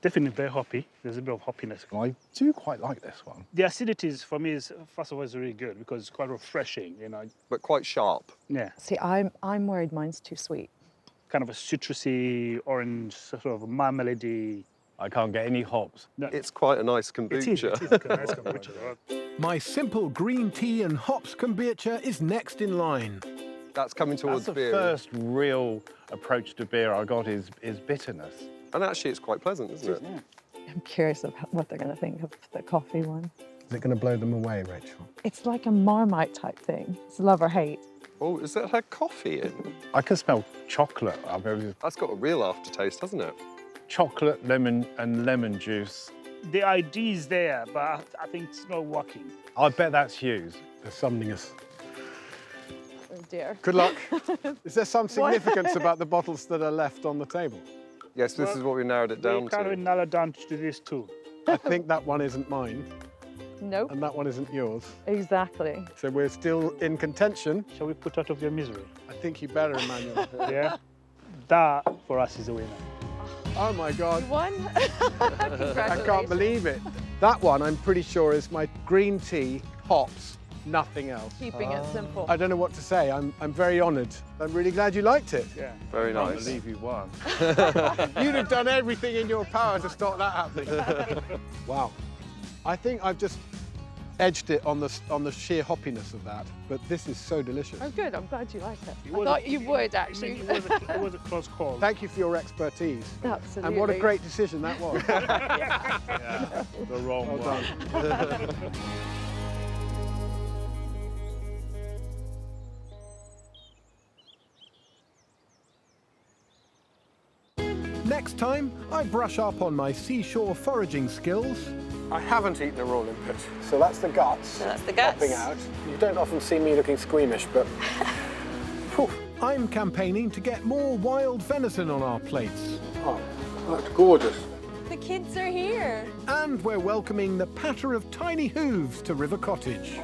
[SPEAKER 12] Definitely very hoppy. There's a bit of hoppiness.
[SPEAKER 13] I do quite like this one.
[SPEAKER 12] The acidity is, for me, is first of all, is really good because it's quite refreshing,
[SPEAKER 5] But quite sharp.
[SPEAKER 12] Yeah.
[SPEAKER 14] See, I'm worried mine's too sweet.
[SPEAKER 12] Kind of a citrusy, orange, sort of marmalade-y.
[SPEAKER 13] I can't get any hops.
[SPEAKER 5] No. It's quite a nice kombucha.
[SPEAKER 12] It is a nice kombucha.
[SPEAKER 1] My simple green tea and hops kombucha is next in line.
[SPEAKER 5] That's coming towards
[SPEAKER 13] That's
[SPEAKER 5] beer.
[SPEAKER 13] the first real approach to beer I got is bitterness.
[SPEAKER 5] And actually, it's quite pleasant, isn't it?
[SPEAKER 14] Yeah. I'm curious about what they're going to think of the coffee one.
[SPEAKER 2] Is it going to blow them away, Rachel?
[SPEAKER 14] It's like a Marmite type thing. It's love or hate.
[SPEAKER 5] Oh, is that had coffee in?
[SPEAKER 13] I can smell chocolate.
[SPEAKER 5] That's got a real aftertaste, hasn't it?
[SPEAKER 13] Chocolate, lemon, and lemon juice.
[SPEAKER 12] The idea is there, but I think it's not working.
[SPEAKER 13] I bet that's Hugh's.
[SPEAKER 2] There's something
[SPEAKER 14] Oh dear.
[SPEAKER 2] Good luck. Is there some significance about the bottles that are left on the table?
[SPEAKER 5] Yes, this is what we narrowed it down
[SPEAKER 12] We kind of
[SPEAKER 5] to.
[SPEAKER 12] narrowed down to these two.
[SPEAKER 2] I think that one isn't mine,
[SPEAKER 14] Nope.
[SPEAKER 2] and that one isn't yours.
[SPEAKER 14] Exactly.
[SPEAKER 2] So we're still in contention.
[SPEAKER 12] Shall we put out of your misery?
[SPEAKER 2] I think you better, Emmanuel.
[SPEAKER 12] Yeah? That, for us, is the winner.
[SPEAKER 2] Oh my God.
[SPEAKER 14] You won.
[SPEAKER 2] I can't believe it. That one, I'm pretty sure, is my green tea, hops, nothing else.
[SPEAKER 14] Keeping it simple.
[SPEAKER 2] I don't know what to say. I'm very honoured. I'm really glad you liked it.
[SPEAKER 12] Yeah.
[SPEAKER 5] Very
[SPEAKER 13] I
[SPEAKER 5] nice.
[SPEAKER 13] believe you won.
[SPEAKER 2] You'd have done everything in your power to stop that happening. Wow. I think I've just edged it on the sheer hoppiness of that, but this is so delicious.
[SPEAKER 14] Oh, good. I'm glad you like it. I
[SPEAKER 12] was-
[SPEAKER 14] thought you would, actually.
[SPEAKER 12] It was a close call.
[SPEAKER 2] Thank you for your expertise.
[SPEAKER 14] Absolutely.
[SPEAKER 2] And what a great decision that was.
[SPEAKER 12] Yeah, the wrong
[SPEAKER 2] Well
[SPEAKER 12] one.
[SPEAKER 2] done. Next time, I brush up on my seashore foraging skills. I haven't eaten a raw limpet, so that's the guts.
[SPEAKER 3] So that's the guts.
[SPEAKER 2] Popping out. You don't often see me looking squeamish, but Whew.
[SPEAKER 1] I'm campaigning to get more wild venison on our plates.
[SPEAKER 2] Oh, that's gorgeous.
[SPEAKER 15] The kids are here.
[SPEAKER 1] And we're welcoming the patter of tiny hooves to River Cottage.